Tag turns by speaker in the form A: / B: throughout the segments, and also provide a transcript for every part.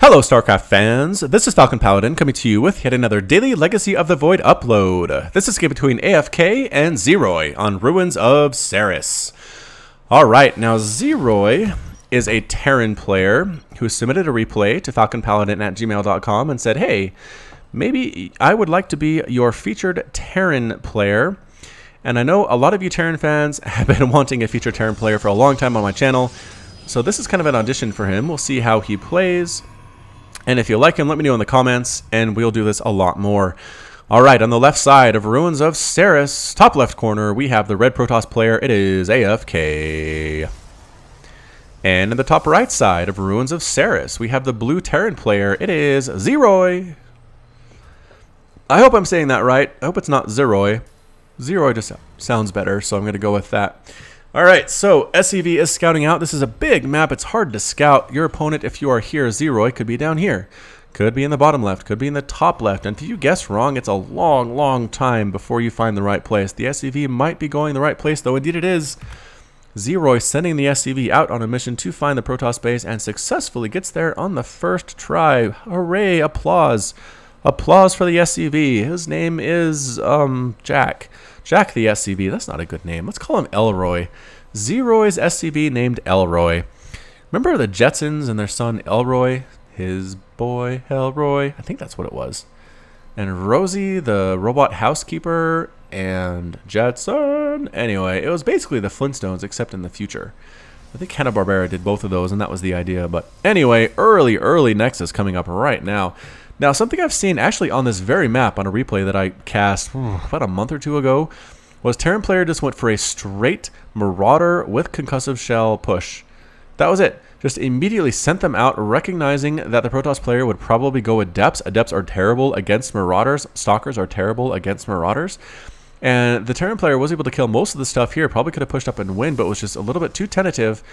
A: Hello StarCraft fans, this is FalconPaladin coming to you with yet another daily Legacy of the Void upload. This is a game between AFK and Ziroy on Ruins of Seras. Alright, now Ziroy is a Terran player who submitted a replay to FalconPaladin@gmail.com and said, hey, maybe I would like to be your featured Terran player. And I know a lot of you Terran fans have been wanting a featured Terran player for a long time on my channel, so this is kind of an audition for him. We'll see how he plays. And if you like him, let me know in the comments, and we'll do this a lot more. Alright, on the left side of Ruins of Seras, top left corner, we have the red Protoss player. It is AFK. And in the top right side of Ruins of Seras, we have the blue Terran player. It is Ziroy. I hope I'm saying that right. I hope it's not Ziroy. Ziroy just sounds better, so I'm going to go with that. Alright, so SCV is scouting out. This is a big map. It's hard to scout. Your opponent, if you are here, Ziroy, could be down here. Could be in the bottom left. Could be in the top left. And if you guess wrong, it's a long, long time before you find the right place. The SCV might be going the right place, though indeed it is. Ziroy sending the SCV out on a mission to find the Protoss base and successfully gets there on the first try. Hooray, applause. Applause for the SCV. His name is, Jack. Jack the SCV. That's not a good name. Let's call him Elroy. Ziroy's SCV named Elroy. Remember the Jetsons and their son Elroy? His boy Elroy? I think that's what it was. And Rosie, the robot housekeeper, and Jetson. Anyway, it was basically the Flintstones except in the future. I think Hanna-Barbera did both of those, and that was the idea. But anyway, early Nexus coming up right now. Now, something I've seen actually on this very map on a replay that I cast about a month or two ago was Terran player just went for a straight Marauder with concussive shell push. That was it. Just immediately sent them out, recognizing that the Protoss player would probably go Adepts. Adepts are terrible against Marauders. Stalkers are terrible against Marauders. And the Terran player was able to kill most of the stuff here. Probably could have pushed up and win, but was just a little bit too tentative.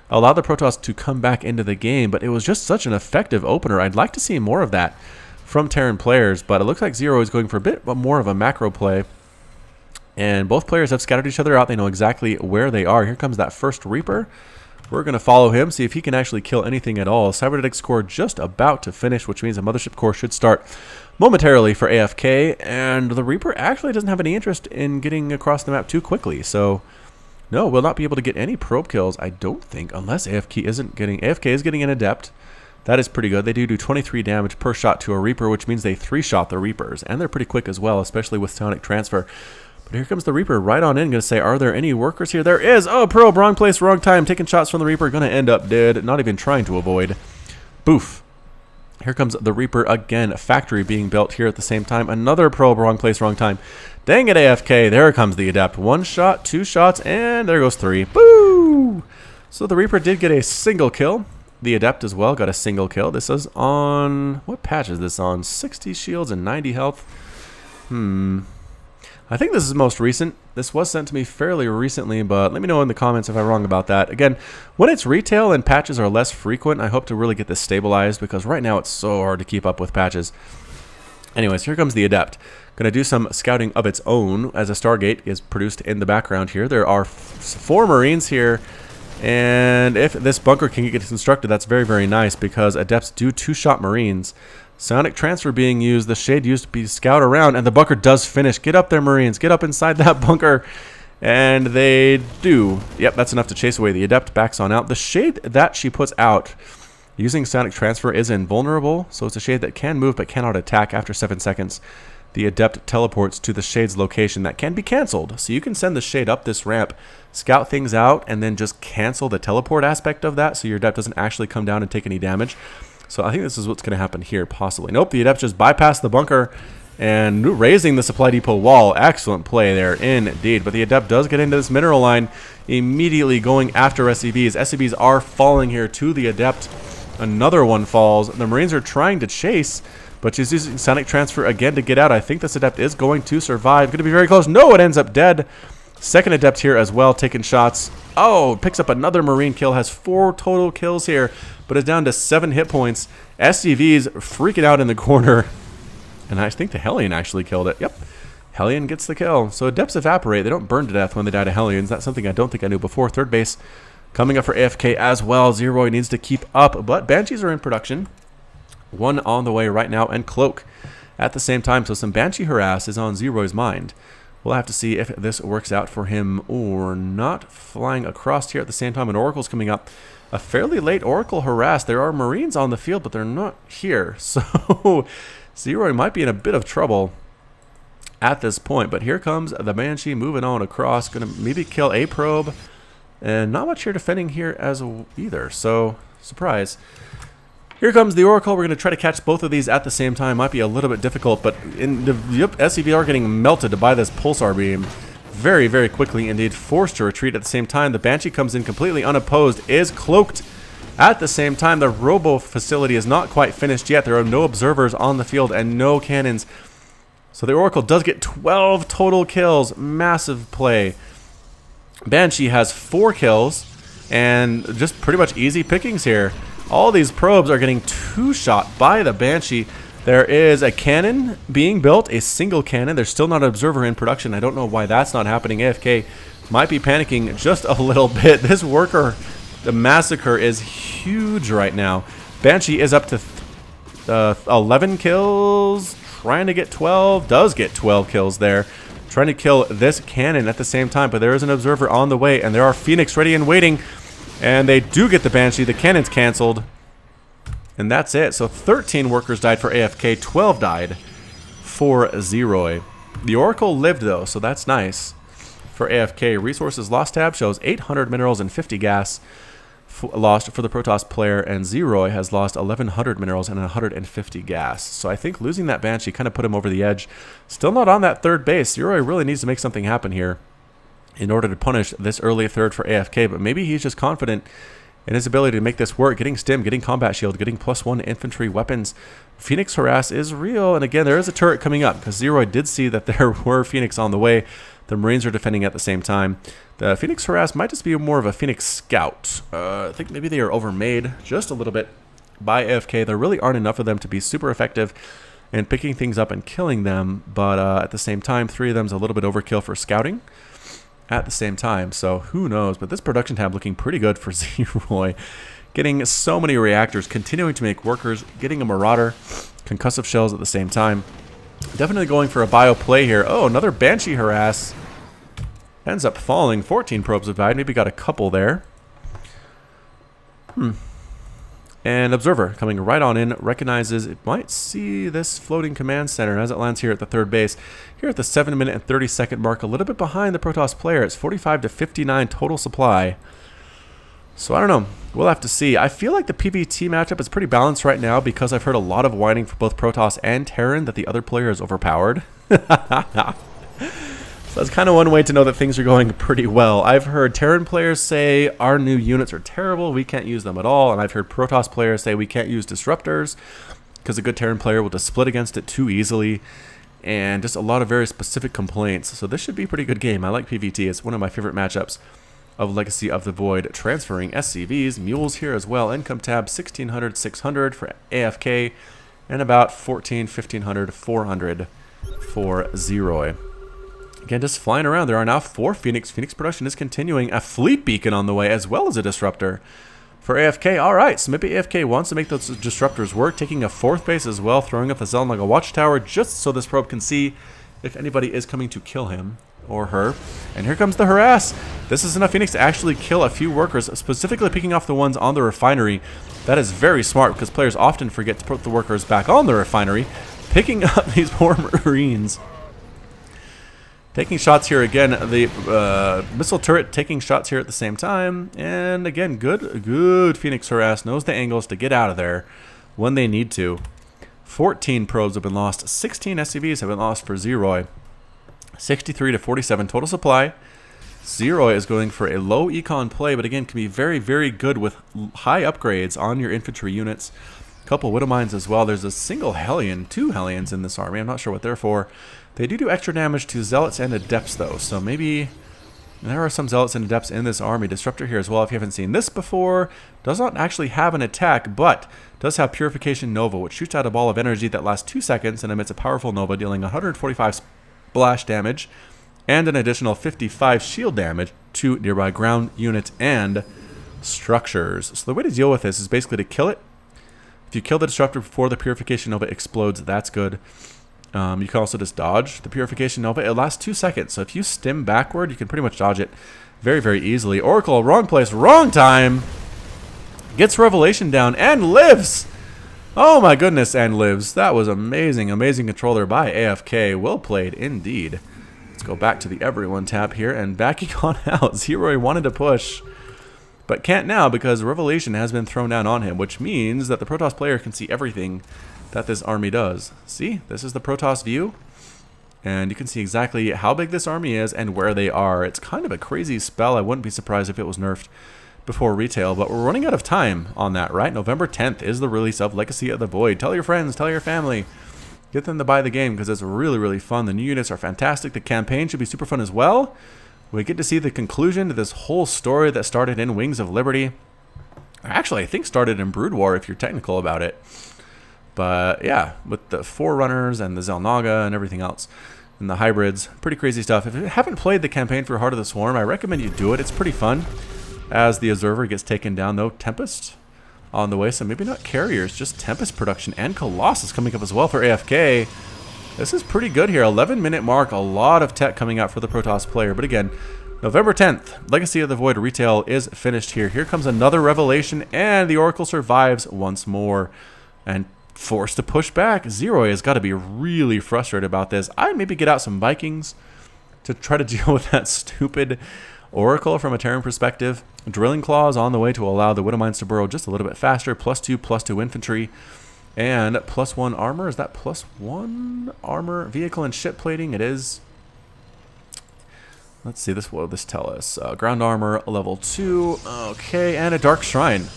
A: Allowed the Protoss to come back into the game, but it was just such an effective opener. I'd like to see more of that from Terran players, but it looks like Ziroy is going for a bit more of a macro play. And both players have scattered each other out. They know exactly where they are. Here comes that first Reaper. We're going to follow him, see if he can actually kill anything at all. Cybernetics core just about to finish, which means the Mothership core should start momentarily for AFK. And the Reaper actually doesn't have any interest in getting across the map too quickly. So, no, we'll not be able to get any probe kills, I don't think, unless AFK is getting an Adept. That is pretty good. They do 23 damage per shot to a Reaper, which means they 3-shot the Reapers. And they're pretty quick as well, especially with Sonic Transfer. But here comes the Reaper right on in. Going to say, are there any workers here? There is! Oh, probe, wrong place, wrong time. Taking shots from the Reaper. Going to end up dead. Not even trying to avoid. Boof. Here comes the Reaper again. A factory being built here at the same time. Another probe, wrong place, wrong time. Dang it, AFK. There comes the Adept. 1 shot, 2 shots, and there goes 3. Boo! So the Reaper did get a single kill. The Adept as well got a single kill. This is on... what patch is this on? 60 shields and 90 health. I think this is most recent. This was sent to me fairly recently, but let me know in the comments if I'm wrong about that. Again, when it's retail and patches are less frequent, I hope to really get this stabilized, because right now it's so hard to keep up with patches. Anyways, here comes the Adept. Going to do some scouting of its own as a Stargate is produced in the background here. There are 4 Marines here. And if this bunker can get constructed, that's very, very nice, because Adepts do 2-shot Marines. Sonic Transfer being used, the Shade used to be scout around, and the bunker does finish. Get up there, Marines. Get up inside that bunker. And they do. Yep, that's enough to chase away the Adept. Backs on out. The Shade that she puts out using Sonic Transfer is invulnerable, so it's a Shade that can move but cannot attack after 7 seconds. The Adept teleports to the Shade's location. That can be canceled. So you can send the Shade up this ramp, scout things out, and then just cancel the teleport aspect of that, so your Adept doesn't actually come down and take any damage. So I think this is what's going to happen here, possibly. Nope, the Adept just bypassed the bunker and raising the supply depot wall. Excellent play there, indeed. But the Adept does get into this mineral line, immediately going after SCVs. SCVs are falling here to the Adept. Another one falls. The Marines are trying to chase, but she's using Sonic Transfer again to get out. I think this Adept is going to survive. Going to be very close. No, it ends up dead. Second Adept here as well, taking shots. Oh, picks up another Marine kill. Has 4 total kills here, but is down to 7 hit points. SCV's freaking out in the corner. And I think the Hellion actually killed it. Yep. Hellion gets the kill. So Adepts evaporate. They don't burn to death when they die to Hellions. That's something I don't think I knew before. Third base coming up for AFK as well. Ziroy needs to keep up, but Banshees are in production. One on the way right now, and Cloak at the same time. So some Banshee Harass is on Ziroy's mind. We'll have to see if this works out for him or not. Flying across here at the same time, and Oracle's coming up. A fairly late Oracle Harass. There are Marines on the field, but they're not here. So Ziroy might be in a bit of trouble at this point. But here comes the Banshee moving on across. Going to maybe kill a probe. And not much here defending here as either. So, surprise. Here comes the Oracle. We're going to try to catch both of these at the same time. Might be a little bit difficult, but SCV are getting melted by this Pulsar Beam very, very quickly indeed. Forced to retreat at the same time. The Banshee comes in completely unopposed, is cloaked at the same time. The Robo facility is not quite finished yet. There are no observers on the field and no cannons. So the Oracle does get 12 total kills. Massive play. Banshee has 4 kills and just pretty much easy pickings here. All these probes are getting 2-shot by the Banshee. There is a cannon being built, a single cannon. There's still not an observer in production. I don't know why that's not happening. AFK might be panicking just a little bit. This worker, the massacre is huge right now. Banshee is up to 11 kills, trying to get 12, does get 12 kills there. Trying to kill this cannon at the same time, but there is an observer on the way, and there are Phoenix ready and waiting. And they do get the Banshee. The cannon's canceled. And that's it. So 13 workers died for AFK. 12 died for Ziroy. The Oracle lived, though, so that's nice for AFK. Resources lost tab shows 800 minerals and 50 gas lost for the Protoss player. And Ziroy has lost 1,100 minerals and 150 gas. So I think losing that Banshee kind of put him over the edge. Still not on that third base. Ziroy really needs to make something happen here in order to punish this early third for AFK, but maybe he's just confident in his ability to make this work, getting stim, getting combat shield, getting +1 infantry weapons. Phoenix Harass is real, and again, there is a turret coming up, because Ziroy did see that there were Phoenix on the way. The Marines are defending at the same time. The Phoenix Harass might just be more of a Phoenix Scout. I think maybe they are overmade just a little bit by AFK. There really aren't enough of them to be super effective in picking things up and killing them, but at the same time, 3 of them is a little bit overkill for scouting at the same time, so who knows. But this production tab looking pretty good for Ziroy. Getting so many reactors, continuing to make workers, getting a Marauder, concussive shells at the same time. Definitely going for a bio play here. Oh, another Banshee Harass. Ends up falling. 14 probes have died. Maybe got a couple there. And Observer coming right on in, recognizes it might see this floating command center as it lands here at the third base. Here at the 7-minute and 30-second mark, a little bit behind the Protoss player. It's 45 to 59 total supply. So I don't know. We'll have to see. I feel like the PvT matchup is pretty balanced right now because I've heard a lot of whining for both Protoss and Terran that the other player is overpowered. So that's kind of one way to know that things are going pretty well. I've heard Terran players say our new units are terrible, we can't use them at all. And I've heard Protoss players say we can't use disruptors because a good Terran player will just split against it too easily. And just a lot of very specific complaints. So this should be a pretty good game. I like PvT. It's one of my favorite matchups of Legacy of the Void. Transferring SCVs, mules here as well. Income tab 1600, 600 for AFK. And about 14, 1500, 400 for Ziroy. Again, just flying around. There are now 4 Phoenix. Phoenix production is continuing. A fleet beacon on the way, as well as a disruptor for AFK. All right, so maybe AFK wants to make those disruptors work, taking a 4th base as well, throwing up the Zelnaga watchtower just so this probe can see if anybody is coming to kill him or her. And here comes the Harass. This is enough Phoenix to actually kill a few workers, specifically picking off the ones on the refinery. That is very smart because players often forget to put the workers back on the refinery, picking up these poor Marines. Taking shots here again, the missile turret taking shots here at the same time. And again, good Phoenix Harass knows the angles to get out of there when they need to. 14 probes have been lost. 16 SCVs have been lost for Ziroy. 63 to 47 total supply. Ziroy is going for a low econ play, but again, can be very, very good with high upgrades on your infantry units. A couple Widow Mines as well. There's a single Hellion, 2 Hellions in this army. I'm not sure what they're for. They do extra damage to Zealots and Adepts, though, so maybe there are some Zealots and Adepts in this army. Disruptor here as well, if you haven't seen this before. Does not actually have an attack, but does have Purification Nova, which shoots out a ball of energy that lasts 2 seconds and emits a powerful Nova, dealing 145 splash damage and an additional 55 shield damage to nearby ground units and structures. So the way to deal with this is basically to kill it, If you kill the Disruptor before the Purification Nova explodes, that's good. You can also just dodge the Purification Nova. It lasts 2 seconds, so if you stim backward, you can pretty much dodge it very, very easily. Oracle, wrong place, wrong time. Gets Revelation down and lives. Oh my goodness, and lives. That was amazing. Amazing controller by AFK. Well played indeed. Let's go back to the Everyone tab here and backing on out. Ziroy wanted to push, but can't now because Revelation has been thrown down on him, which means that the Protoss player can see everything that this army does. See, this is the Protoss view, and you can see exactly how big this army is and where they are. It's kind of a crazy spell. I wouldn't be surprised if it was nerfed before retail, but we're running out of time on that, right? November 10th is the release of Legacy of the Void. Tell your friends, tell your family, get them to buy the game because it's really, really fun. The new units are fantastic. The campaign should be super fun as well. We get to see the conclusion to this whole story that started in Wings of Liberty. Actually, I think started in Brood War if you're technical about it. But yeah, with the Forerunners and the Xel'Naga and everything else and the hybrids, pretty crazy stuff. If you haven't played the campaign for Heart of the Swarm, I recommend you do it. It's pretty fun. As the Observer gets taken down, though, Tempest on the way, so maybe not Carriers, just Tempest production and Colossus coming up as well for AFK. This is pretty good here. 11-minute mark, a lot of tech coming out for the Protoss player. But again, November 10th, Legacy of the Void retail is finished here. Here comes another Revelation, and the Oracle survives once more. And forced to push back. Ziroy has got to be really frustrated about this. I'd maybe get out some Vikings to try to deal with that stupid Oracle from a Terran perspective. Drilling Claws on the way to allow the Widowmines to burrow just a little bit faster. +2/+2 infantry. And +1 armor. Is that +1 armor? Vehicle and ship plating. It is. Let's see. What will this tell us? Ground armor, level 2. Okay. And a Dark Shrine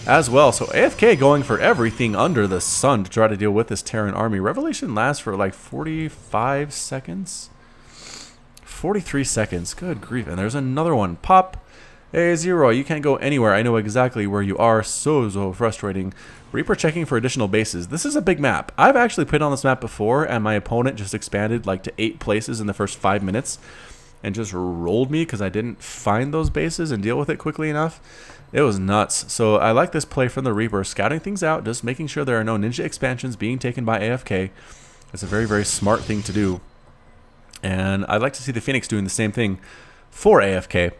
A: as well. So AFK going for everything under the sun to try to deal with this Terran army. Revelation lasts for like 45 seconds. 43 seconds. Good grief. And there's another one. Pop. Hey, Ziroy, you can't go anywhere. I know exactly where you are. So frustrating. Reaper checking for additional bases. This is a big map. I've actually played on this map before, and my opponent just expanded like to 8 places in the first 5 minutes and just rolled me because I didn't find those bases and deal with it quickly enough. It was nuts. So I like this play from the Reaper. Scouting things out, just making sure there are no ninja expansions being taken by AFK. It's a very, very smart thing to do. And I'd like to see the Phoenix doing the same thing for AFK.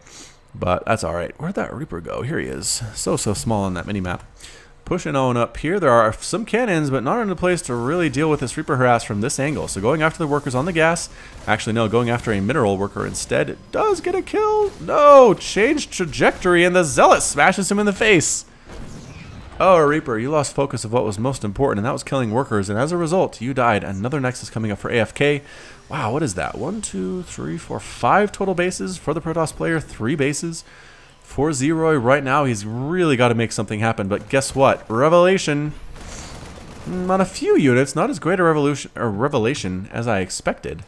A: But that's alright. Where'd that Reaper go? Here he is. So small on that mini-map. Pushing on up here. There are some cannons, but not in a place to really deal with this Reaper harass from this angle. So going after the workers on the gas. Actually, no, going after a mineral worker instead. It does get a kill. No! Changed trajectory, and the Zealot smashes him in the face. Oh, Reaper, you lost focus of what was most important, and that was killing workers. And as a result, you died. Another Nexus coming up for AFK. Wow, what is that? 1, 2, 3, 4, 5 total bases for the Protoss player. 3 bases for Ziroy. Right now, he's really got to make something happen. But guess what? Revelation. On a few units, not as great a revelation as I expected.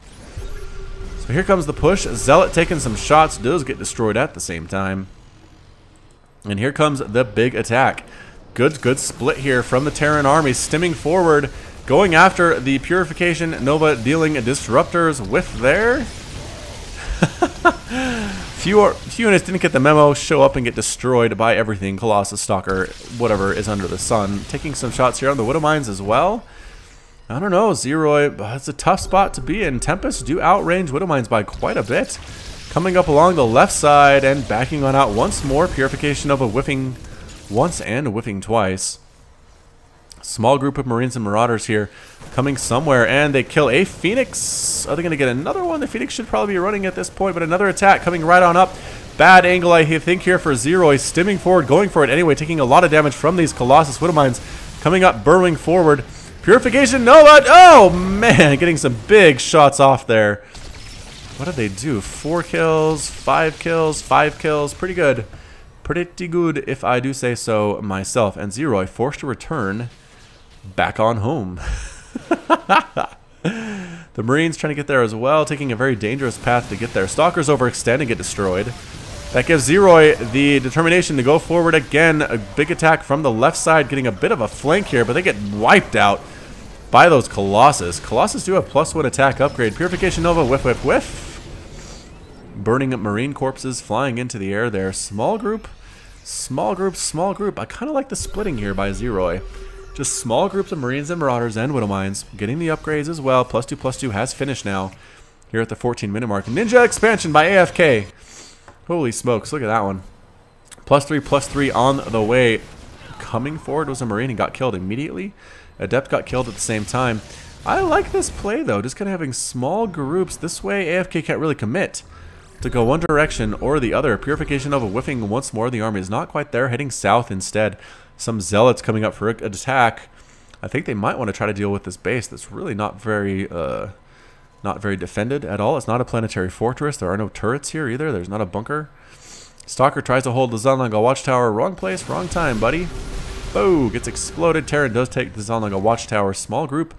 A: So here comes the push. Zealot taking some shots. Does get destroyed at the same time. And here comes the big attack. Good split here from the Terran army. Stimming forward. Going after the Purification Nova, dealing disruptors with their... few units didn't get the memo, show up and get destroyed by everything. Colossus, Stalker, whatever is under the sun. Taking some shots here on the Widowmines as well. I don't know, Ziroy, it's a tough spot to be in. Tempest do outrange Widowmines by quite a bit. Coming up along the left side and backing on out once more. Purification Nova whiffing once and whiffing twice. Small group of Marines and Marauders here coming somewhere, and they kill a Phoenix. Are they going to get another one? The Phoenix should probably be running at this point, but another attack coming right on up. Bad angle, I think, here for Ziroy. Stimming forward, going for it anyway, taking a lot of damage from these Colossus Widowmines. Coming up, burrowing forward. Purification Nova. Oh, man, getting some big shots off there. What did they do? 4 kills, 5 kills, 5 kills. Pretty good. Pretty good, if I do say so myself. And Ziroy forced to return back on home. The Marines trying to get there as well, taking a very dangerous path to get there. Stalkers overextend and get destroyed. That gives Ziroy the determination to go forward again. A big attack from the left side, getting a bit of a flank here, but they get wiped out by those Colossus. Colossus do have +1 attack upgrade. Purification Nova, whiff, whiff, whiff. Burning up Marine corpses, flying into the air there. Small group, small group, small group. I kind of like the splitting here by Ziroy. Just small groups of Marines and Marauders and Widow Mines getting the upgrades as well. +2/+2 has finished now here at the 14-minute mark. Ninja expansion by AFK. Holy smokes, look at that one. +3/+3 on the way. Coming forward was a Marine and got killed immediately. Adept got killed at the same time. I like this play though, just kind of having small groups. This way AFK can't really commit to go one direction or the other. Purification of a whiffing once more. The army is not quite there, heading south instead. Some zealots coming up for an attack. I think they might want to try to deal with this base that's really not very defended at all. It's not a planetary fortress. There are no turrets here either. There's not a bunker. Stalker tries to hold the Zalnaga Watchtower. Wrong place, wrong time, buddy. Boo! Gets exploded. Terran does take the Zalnaga Watchtower. Small group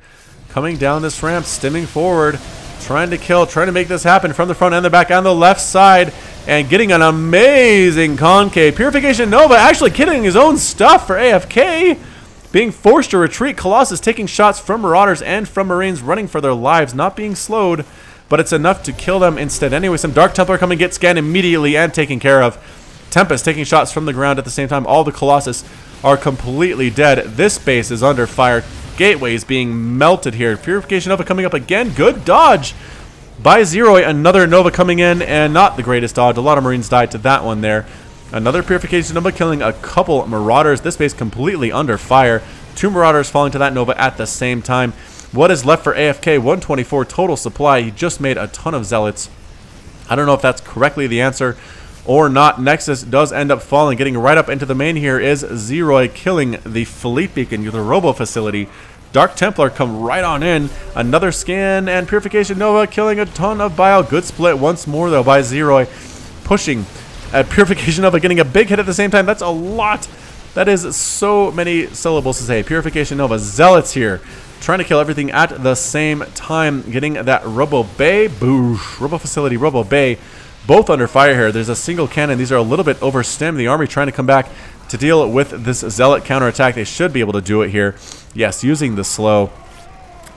A: coming down this ramp, stimming forward, trying to kill, trying to make this happen from the front and the back and the left side, and getting an amazing concave. Purification Nova actually killing his own stuff for AFK. Being forced to retreat. Colossus taking shots from Marauders and from Marines, running for their lives, not being slowed, but it's enough to kill them instead. Anyway, some Dark Templar coming, get scanned immediately and taken care of. Tempest taking shots from the ground at the same time. All the Colossus are completely dead. This base is under fire. Gateways being melted here. Purification Nova coming up again. Good dodge by Ziroy. Another Nova coming in, and not the greatest dodge. A lot of Marines died to that one there. Another Purification Nova killing a couple Marauders. This base completely under fire. 2 Marauders falling to that Nova at the same time. What is left for AFK? 124 total supply. He just made a ton of Zealots. I don't know if that's correctly the answer or not. Nexus does end up falling. Getting right up into the main here is Ziroy, killing the Fleet Beacon, the Robo Facility. Dark Templar come right on in. Another scan, and Purification Nova killing a ton of bile. Good split once more, though, by Ziroy. Pushing at Purification Nova, getting a big hit at the same time. That's a lot. That is so many syllables to say. Purification Nova, Zealots here, trying to kill everything at the same time. Getting that Robo Bay. Boosh. Robo Facility, Robo Bay. Both under fire here. There's a single cannon. These are a little bit overstemmed. The army trying to come back to deal with this Zealot counterattack. They should be able to do it here. Yes, using the slow.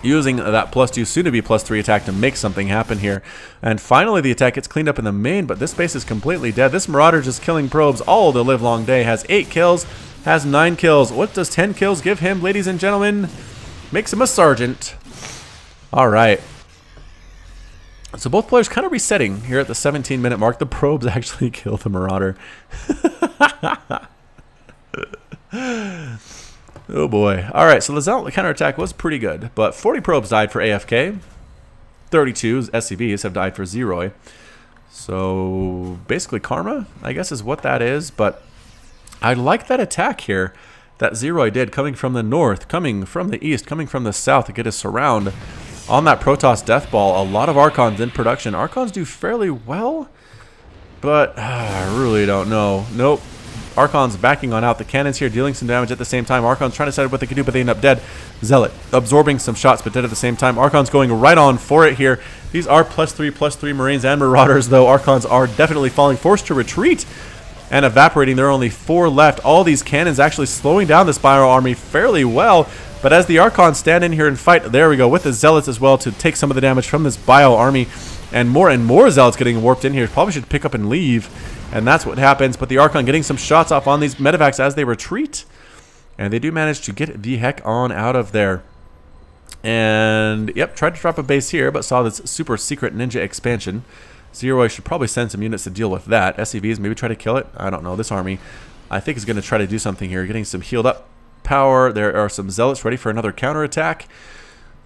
A: Using that +2, soon to be +3 attack to make something happen here. And finally the attack gets cleaned up in the main, but this base is completely dead. This Marauder just killing probes all the live long day. Has 8 kills, has 9 kills. What does 10 kills give him, ladies and gentlemen? Makes him a sergeant. Alright. So both players kind of resetting here at the 17-minute mark. The probes actually kill the Marauder. Oh boy. Alright, so the Zealot counterattack was pretty good, but 40 probes died for AFK. 32 SCVs have died for Ziroy. So basically karma, I guess, is what that is, but I like that attack here that Ziroy did, coming from the north, coming from the east, coming from the south to get a surround on that Protoss Death Ball. A lot of Archons in production. Archons do fairly well, but I really don't know. Nope. Archons backing on out. The cannons here dealing some damage at the same time. Archons trying to decide what they can do, but they end up dead. Zealot absorbing some shots, but dead at the same time. Archons going right on for it here. These are +3/+3 Marines and Marauders, though. Archons are definitely falling, forced to retreat and evaporating. There are only 4 left. All these cannons actually slowing down the Spiral Army fairly well. But as the Archons stand in here and fight, there we go, with the Zealots as well to take some of the damage from this Bio Army. And more Zealots getting warped in here. Probably should pick up and leave. And that's what happens. But the Archon getting some shots off on these medevacs as they retreat. And they do manage to get the heck on out of there. And, yep, tried to drop a base here, but saw this super secret ninja expansion. Ziroy should probably send some units to deal with that. SCVs, maybe try to kill it. I don't know. This army, I think, is going to try to do something here. Getting some healed up power. There are some Zealots ready for another counterattack.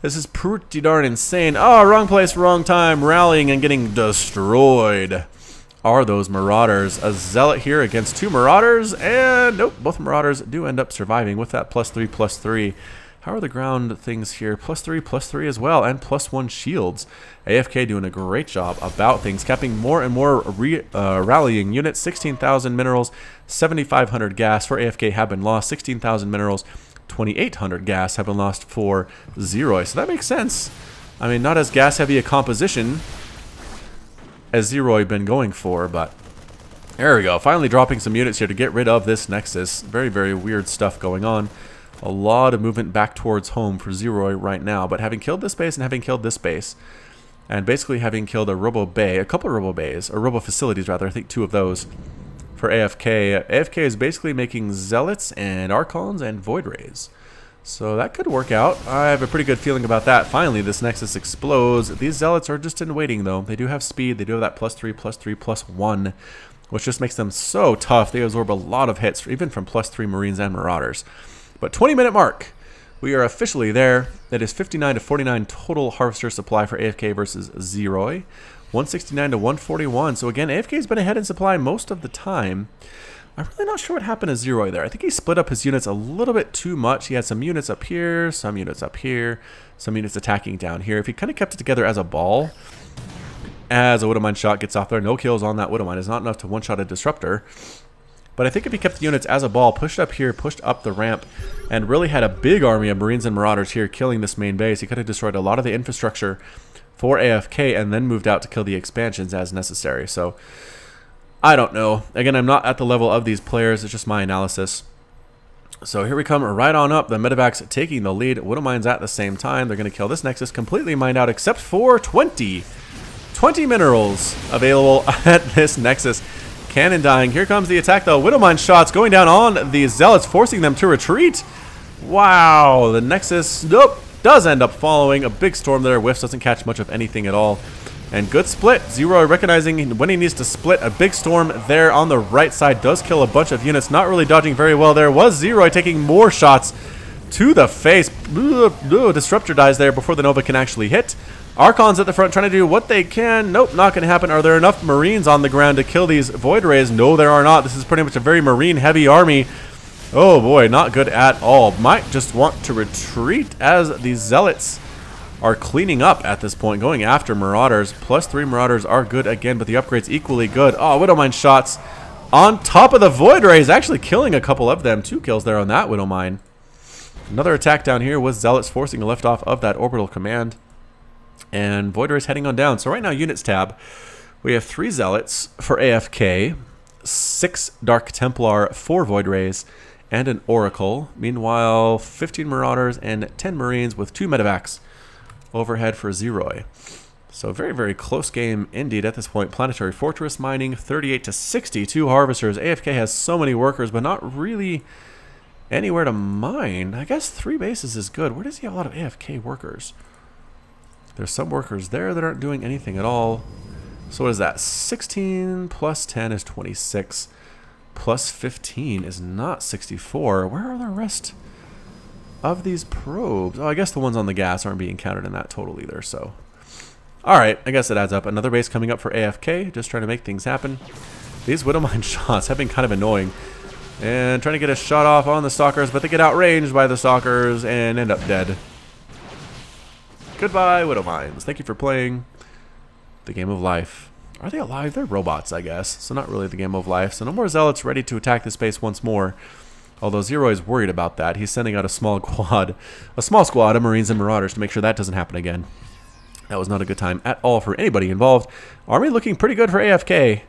A: This is pretty darn insane. Oh, wrong place, wrong time. Rallying and getting destroyed are those Marauders. A Zealot here against 2 Marauders. And nope, both Marauders do end up surviving with that +3/+3. How are the ground things here? +3/+3 as well, and +1 shields. AFK doing a great job about things, capping more and more rallying units. 16,000 minerals, 7,500 gas for AFK have been lost. 16,000 minerals, 2,800 gas have been lost for Ziroy. So that makes sense. I mean, not as gas heavy a composition as Ziroy been going for, but there we go. Finally dropping some units here to get rid of this Nexus. Very, very weird stuff going on. A lot of movement back towards home for Ziroy right now, but having killed this base and having killed this base, and basically having killed a Robo Bay, a couple of Robo Bays, or Robo Facilities rather, I think 2 of those for AFK. AFK is basically making Zealots and Archons and Void Rays. So that could work out. I have a pretty good feeling about that. Finally, this Nexus explodes. These Zealots are just in waiting, though. They do have speed. They do have that +3, +3, +1, which just makes them so tough. They absorb a lot of hits, even from +3 Marines and Marauders. But 20-minute mark. We are officially there. That is 59 to 49 total Harvester supply for AFK versus Ziroy. 169 to 141. So again, AFK has been ahead in supply most of the time. I'm really not sure what happened to Ziroy there. I think he split up his units a little bit too much. He had some units up here, some units up here, some units attacking down here. If he kind of kept it together as a ball, as a Widowmine shot gets off there, no kills on that Widowmine is not enough to one-shot a Disruptor. But I think if he kept the units as a ball, pushed up here, pushed up the ramp, and really had a big army of Marines and Marauders here killing this main base, he could have destroyed a lot of the infrastructure for AFK and then moved out to kill the expansions as necessary. So I don't know. Again, I'm not at the level of these players. It's just my analysis. So here we come right on up. The Medevacs taking the lead. Widowmines at the same time. They're going to kill this Nexus completely mined out except for 20 minerals available at this Nexus. Cannon dying. Here comes the attack though. Widowmine shots going down on the Zealots, forcing them to retreat. Wow. The Nexus, nope, does end up following. A big storm there. Whiffs, doesn't catch much of anything at all. And good split. Ziroy recognizing when he needs to split. A big storm there on the right side does kill a bunch of units. Not really dodging very well there. Was Ziroy taking more shots to the face. Disruptor dies there before the Nova can actually hit. Archons at the front trying to do what they can. Nope, not going to happen. Are there enough Marines on the ground to kill these Void Rays? No, there are not. This is pretty much a very Marine heavy army. Oh boy, not good at all. Might just want to retreat as these Zealots are cleaning up at this point, going after Marauders. +3 Marauders are good again, but the upgrade's equally good. Oh, Widowmine shots on top of the Void Rays, actually killing a couple of them. 2 kills there on that Widowmine. Another attack down here with Zealots forcing a lift off of that orbital command. And Void Rays heading on down. So right now, units tab, we have 3 Zealots for AFK, 6 Dark Templar, 4 Void Rays, and an Oracle. Meanwhile, 15 Marauders and 10 Marines with 2 Medevacs overhead for Ziroy. So very, very close game indeed at this point. Planetary Fortress mining, 38 to 62 Harvesters. AFK has so many workers, but not really anywhere to mine. I guess 3 bases is good. Where does he have a lot of AFK workers? There's some workers there that aren't doing anything at all. So what is that? 16 plus 10 is 26. Plus 15 is not 64. Where are the rest of these probes? Oh, I guess the ones on the gas aren't being counted in that total either, so. Alright, I guess it adds up. Another base coming up for AFK, just trying to make things happen. These Widowmine shots have been kind of annoying. And trying to get a shot off on the Stalkers, but they get outranged by the Stalkers and end up dead. Goodbye, Widowmines. Thank you for playing the game of life. Are they alive? They're robots, I guess. So not really the game of life. So no more Zealots ready to attack this base once more. Although Ziroy is worried about that. He's sending out a small squad of Marines and Marauders to make sure that doesn't happen again. That was not a good time at all for anybody involved. Army looking pretty good for AFK.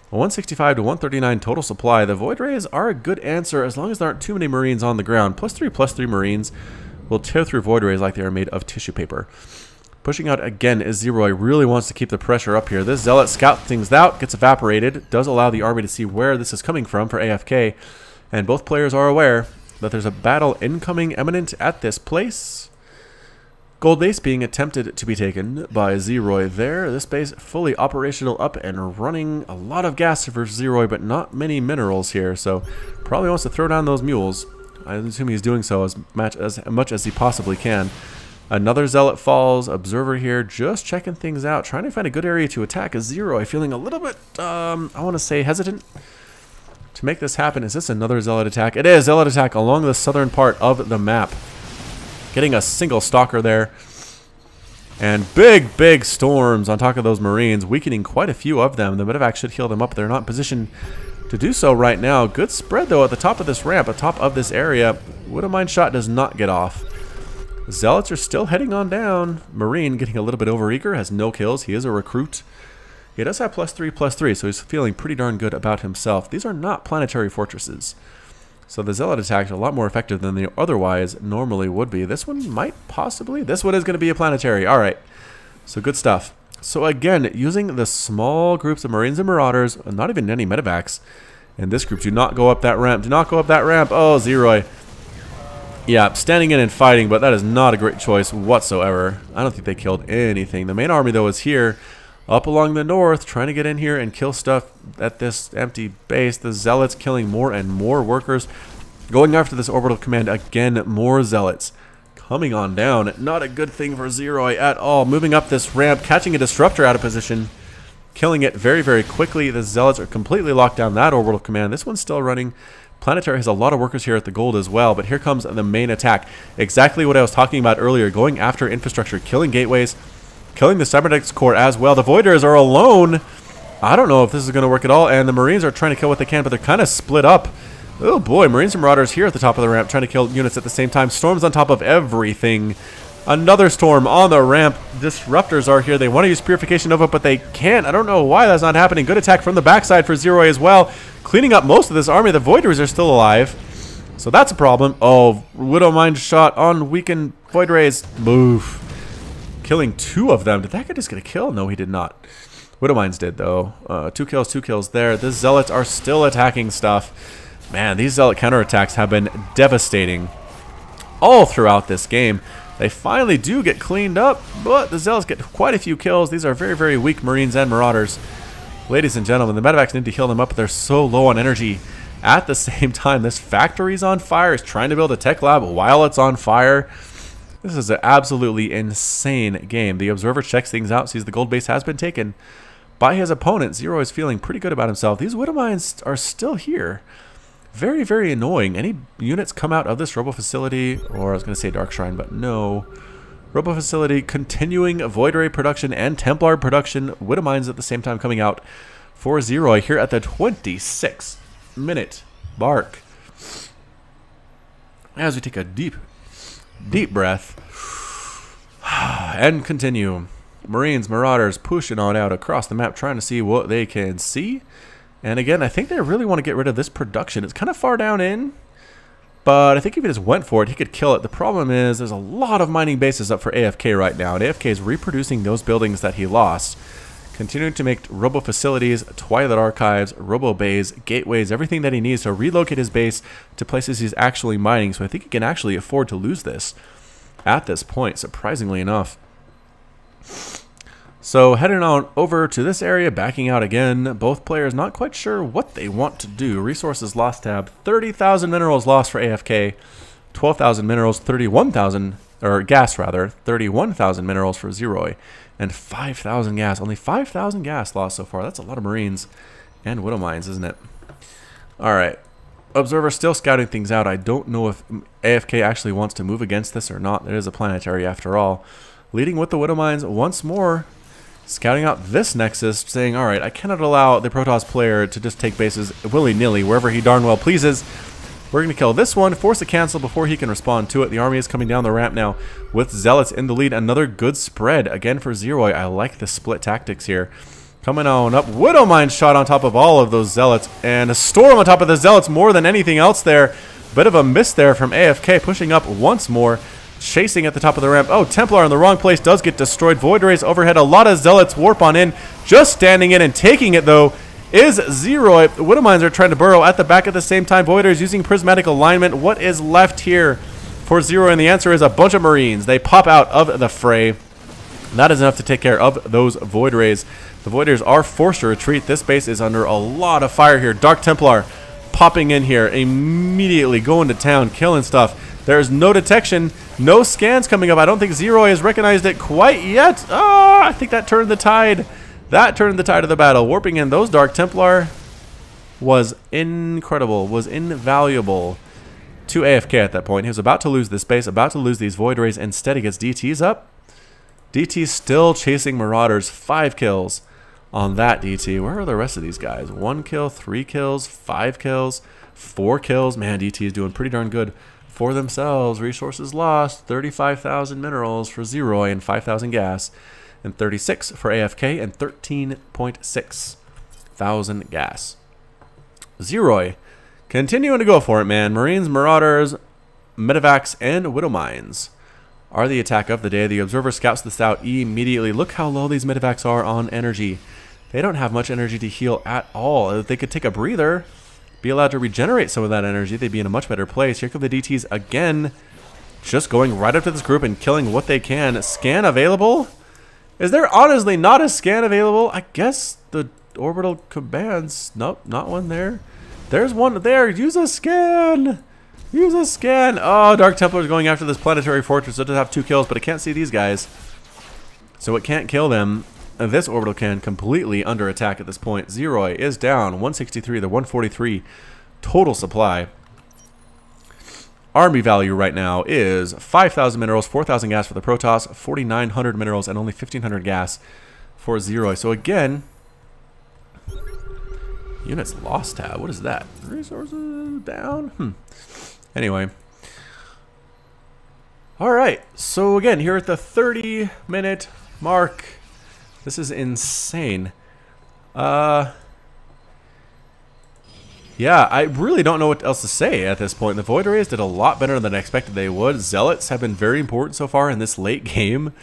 A: 165 to 139 total supply. The Void Rays are a good answer as long as there aren't too many Marines on the ground. +3/+3 Marines will tear through Void Rays like they are made of tissue paper. Pushing out again is Ziroy. Really wants to keep the pressure up here. This Zealot scouts things out, gets evaporated, does allow the army to see where this is coming from for AFK. And both players are aware that there's a battle incoming imminent at this place. Gold base being attempted to be taken by Ziroy there. This base fully operational up and running. A lot of gas for Ziroy, but not many minerals here. So probably wants to throw down those mules. I assume he's doing so as much as he possibly can. Another Zealot falls. Observer here just checking things out. Trying to find a good area to attack. Is Ziroy feeling a little bit, I want to say hesitant to make this happen. Is this another Zealot attack? It is. Zealot attack along the southern part of the map. Getting a single Stalker there. And big storms on top of those Marines. Weakening quite a few of them. The Medevac should heal them up. They're not in position to do so right now. Good spread though at the top of this ramp, at the top of this area. Widowmine shot does not get off. Zealots are still heading on down. Marine getting a little bit overeager, has no kills. He is a recruit. He does have +3/+3, so he's feeling pretty darn good about himself. These are not planetary fortresses. So the Zealot attack is a lot more effective than they otherwise normally would be. This one might possibly. This one is going to be a planetary. All right. So good stuff. So again, using the small groups of Marines and Marauders, not even any Medevacs in this group. Do not go up that ramp. Do not go up that ramp. Oh, Ziroy. Yeah, standing in and fighting, but that is not a great choice whatsoever. I don't think they killed anything. The main army, though, is here, up along the north, trying to get in here and kill stuff at this empty base. The Zealots killing more and more workers. Going after this orbital command again, more Zealots coming on down. Not a good thing for Ziroy at all. Moving up this ramp, catching a disruptor out of position, killing it very, very quickly. The Zealots are completely locked down that orbital command. This one's still running. Planetary has a lot of workers here at the gold as well, but here comes the main attack. Exactly what I was talking about earlier, going after infrastructure, killing gateways, killing the cybernetics core as well. The Voiders are alone. I don't know if this is going to work at all, and the Marines are trying to kill what they can, but they're kind of split up. Oh boy, Marines and Marauders here at the top of the ramp, trying to kill units at the same time. Storms on top of everything. Another storm on the ramp. Disruptors are here. They want to use Purification Nova, but they can't. I don't know why that's not happening. Good attack from the backside for Ziroy as well. Cleaning up most of this army. The Voiders are still alive, so that's a problem. Oh, Widow Mind shot on weakened Void Rays. Move. Killing 2 of them. Did that guy just get a kill? No, he did not. Widow Minds did, though. 2 kills there. The Zealots are still attacking stuff. Man, these Zealot counterattacks have been devastating all throughout this game. They finally do get cleaned up, but the Zealots get quite a few kills. These are very, very weak Marines and Marauders. Ladies and gentlemen, the medevacs need to heal them up, but they're so low on energy. At the same time, this factory's on fire. He's trying to build a tech lab while it's on fire. This is an absolutely insane game. The Observer checks things out, sees the gold base has been taken by his opponent. Ziroy is feeling pretty good about himself. These Widow Mines are still here. Very, very annoying. Any units come out of this Robo Facility, or I was going to say Dark Shrine, but no. Robo Facility continuing Void Ray production and Templar production. Widow Mines at the same time coming out for Ziroy here at the 26-minute mark. As we take a deep breath and continue. Marines, Marauders pushing on out across the map, trying to see what they can see. And again, I think they really want to get rid of this production. It's kind of far down in, but I think if he just went for it, he could kill it. The problem is there's a lot of mining bases up for AFK right now, and AFK is reproducing those buildings that he lost. Continuing to make Robo Facilities, Twilight Archives, Robo Bays, Gateways, everything that he needs to relocate his base to places he's actually mining. So I think he can actually afford to lose this at this point, surprisingly enough. So heading on over to this area, backing out again. Both players not quite sure what they want to do. Resources lost tab, 30,000 minerals lost for AFK, 12,000 minerals, 31,000, or gas rather, 31,000 minerals for Ziroy, and 5,000 gas. Only 5,000 gas lost so far. That's a lot of Marines and Widow Mines, isn't it? Alright. Observer still scouting things out. I don't know if AFK actually wants to move against this or not. It is a planetary after all. Leading with the Widow Mines once more. Scouting out this nexus, saying, alright, I cannot allow the Protoss player to just take bases willy-nilly wherever he darn well pleases. We're going to kill this one, force a cancel before he can respond to it. The army is coming down the ramp now with Zealots in the lead. Another good spread, again for Ziroy. I like the split tactics here. Coming on up, Widow Mine shot on top of all of those Zealots, and a storm on top of the Zealots more than anything else there. Bit of a miss there from AFK, pushing up once more. Chasing at the top of the ramp. Oh, Templar in the wrong place does get destroyed. Void Rays overhead. A lot of Zealots warp on in. Just standing in and taking it, though, is Ziroy. The Widow Mines are trying to burrow at the back at the same time. Voiders using prismatic alignment. What is left here for Ziroy? And the answer is a bunch of Marines. They pop out of the fray. That is enough to take care of those Void Rays. The Voiders are forced to retreat. This base is under a lot of fire here. Dark Templar popping in here. Immediately going to town, killing stuff. There's no detection, no scans coming up. I don't think Ziroy has recognized it quite yet. Oh, I think that turned the tide. That turned the tide of the battle. Warping in those Dark Templar was incredible, was invaluable to AFK at that point. He was about to lose this base, about to lose these Void Rays. Instead, he gets DTs up. DT's still chasing Marauders. 5 kills on that DT. Where are the rest of these guys? 1 kill, 3 kills, 5 kills, 4 kills. Man, DT is doing pretty darn good for themselves. Resources lost, 35,000 minerals for Ziroy and 5,000 gas, and 36 for AFK and 13.6 thousand gas. Ziroy continuing to go for it, man. Marines, Marauders, Medevacs, and Widow Mines are the attack of the day. The Observer scouts this out immediately. Look how low these Medevacs are on energy. They don't have much energy to heal at all. If they could take a breather, be allowed to regenerate some of that energy, they'd be in a much better place. Here come the DTs again. just going right up to this group and killing what they can. Scan available? Is there honestly not a scan available? I guess the orbital commands. Nope, not one there. There's one there. Use a scan. Use a scan. Oh, Dark Templar is going after this planetary fortress. It does have 2 kills, but it can't see these guys. So it can't kill them. And this orbital can completely under attack at this point. Ziroy is down. 163 to 143 total supply. Army value right now is 5,000 minerals, 4,000 gas for the Protoss, 4,900 minerals, and only 1,500 gas for Ziroy. So again, units lost tab. What is that? Resources down? Anyway. Alright, so again, here at the 30-minute mark. This is insane. Yeah, I really don't know what else to say at this point. The Void Rays did a lot better than I expected they would. Zealots have been very important so far in this late game.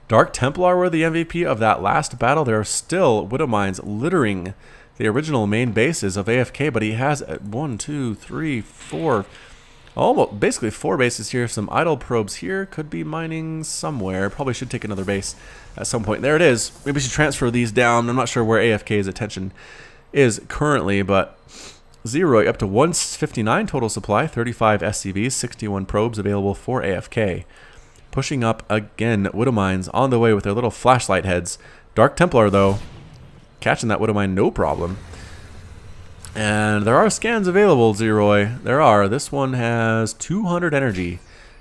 A: Dark Templar were the MVP of that last battle. There are still Widow Mines littering the original main bases of AFK, but he has 1, 2, 3, 4, almost basically 4 bases here. Some idle probes here. Could be mining somewhere. Probably should take another base at some point. There it is. Maybe we should transfer these down. I'm not sure where AFK's attention is currently, but Ziroy up to 159 total supply, 35 SCVs, 61 probes available for AFK. Pushing up again, Widow Mines on the way with their little flashlight heads. Dark Templar, though, catching that Widow Mine no problem. And there are scans available, Ziroy. There are. This one has 200 energy.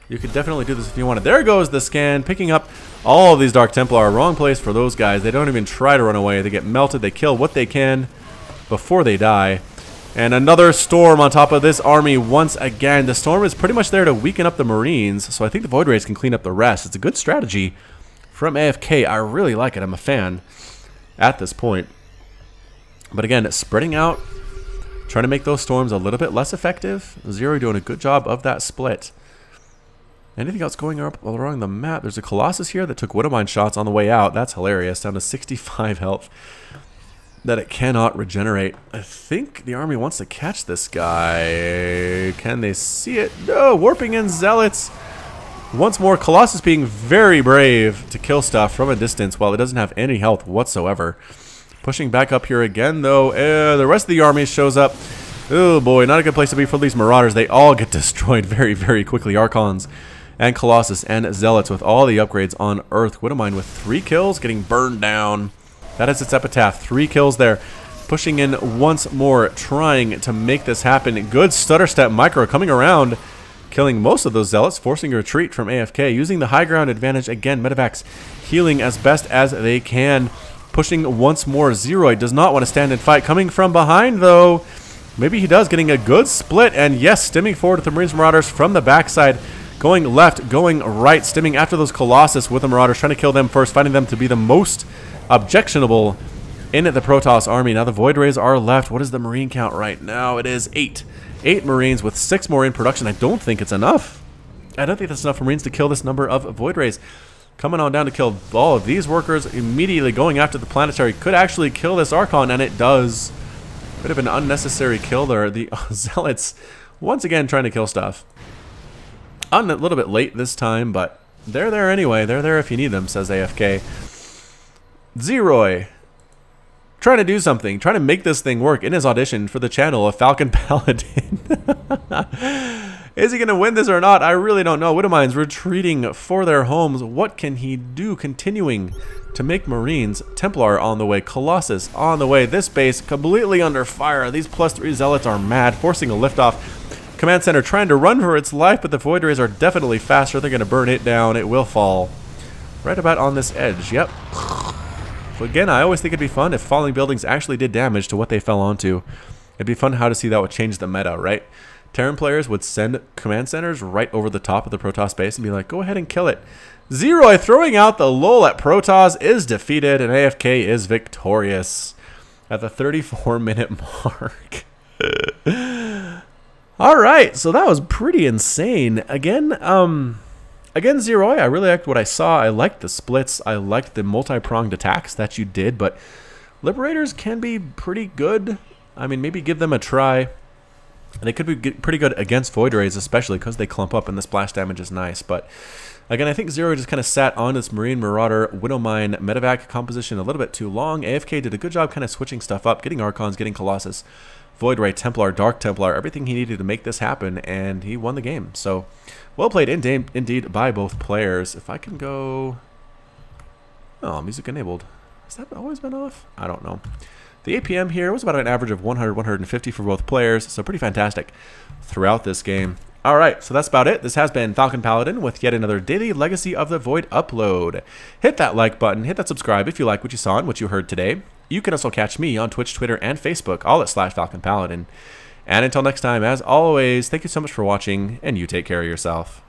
A: You could definitely do this if you wanted. There goes the scan, picking up all of these Dark Templar. Wrong place for those guys. They don't even try to run away. They get melted. They kill what they can before they die. And another storm on top of this army once again. The storm is pretty much there to weaken up the Marines, so I think the Void Rays can clean up the rest. It's a good strategy from AFK. I really like it. I'm a fan at this point. But again, spreading out, trying to make those storms a little bit less effective. Ziroy doing a good job of that split. Anything else going up along the map? There's a Colossus here that took Widow Mine shots on the way out. That's hilarious. Down to 65 health. That it cannot regenerate. I think the army wants to catch this guy. Can they see it? No, warping in Zealots. Once more, Colossus being very brave to kill stuff from a distance while it doesn't have any health whatsoever. Pushing back up here again, though. The rest of the army shows up. Oh boy, not a good place to be for these Marauders. They all get destroyed very, very quickly. Archons and Colossus and Zealots with all the upgrades on Earth. Widow Mine with 3 kills, getting burned down. That is its epitaph. 3 kills there. Pushing in once more, trying to make this happen. Good stutter step micro coming around, killing most of those Zealots, forcing a retreat from AFK. Using the high ground advantage again. Medevacs healing as best as they can. Pushing once more. Ziroy does not want to stand and fight. Coming from behind, though. Maybe he does. Getting a good split. And yes, stimming forward with the Marines Marauders from the backside. Going left, going right. Stimming after those Colossus with the Marauders. Trying to kill them first. Finding them to be the most objectionable in the Protoss army. Now the Void Rays are left. What is the Marine count right now? It is 8. 8 Marines with 6 more in production. I don't think it's enough. I don't think that's enough for Marines to kill this number of Void Rays. Coming on down to kill all of these workers. Immediately going after the planetary. Could actually kill this Archon, and it does. Bit of an unnecessary kill there. The Zealots once again trying to kill stuff. A little bit late this time, but they're there anyway. They're there if you need them, says AFK. Ziroy trying to do something, trying to make this thing work in his audition for the channel of FalconPaladin. Is he going to win this or not? I really don't know. Widow Mines retreating for their homes. What can he do? Continuing to make Marines. Templar on the way. Colossus on the way. This base completely under fire. These +3 Zealots are mad, forcing a liftoff. Command Center trying to run for its life, but the Void Rays are definitely faster. They're going to burn it down. It will fall right about on this edge. Yep. Again, I always think it'd be fun if falling buildings actually did damage to what they fell onto. It'd be fun how to see that would change the meta, right? Terran players would send command centers right over the top of the Protoss base and be like, go ahead and kill it. Ziroy throwing out the lull at Protoss is defeated, and AFK is victorious at the 34-minute mark. All right, so that was pretty insane. Again, Ziroy, I really liked what I saw. I liked the splits. I liked the multi-pronged attacks that you did, but Liberators can be pretty good. I mean, maybe give them a try. They could be pretty good against Void Rays, especially because they clump up and the splash damage is nice. But again, I think Ziroy just kind of sat on this Marine Marauder Widowmine Medevac composition a little bit too long. AFK did a good job kind of switching stuff up, getting Archons, getting Colossus, Void Ray, Templar, Dark Templar, everything he needed to make this happen, and he won the game. So, well played indeed by both players. If I can go... Oh, music enabled. Has that always been off? I don't know. The APM here was about an average of 100, 150 for both players, so pretty fantastic throughout this game. Alright, so that's about it. This has been FalconPaladin with yet another daily Legacy of the Void upload. Hit that like button, hit that subscribe if you like what you saw and what you heard today. You can also catch me on Twitch, Twitter, and Facebook, all at /FalconPaladin. And until next time, as always, thank you so much for watching, and you take care of yourself.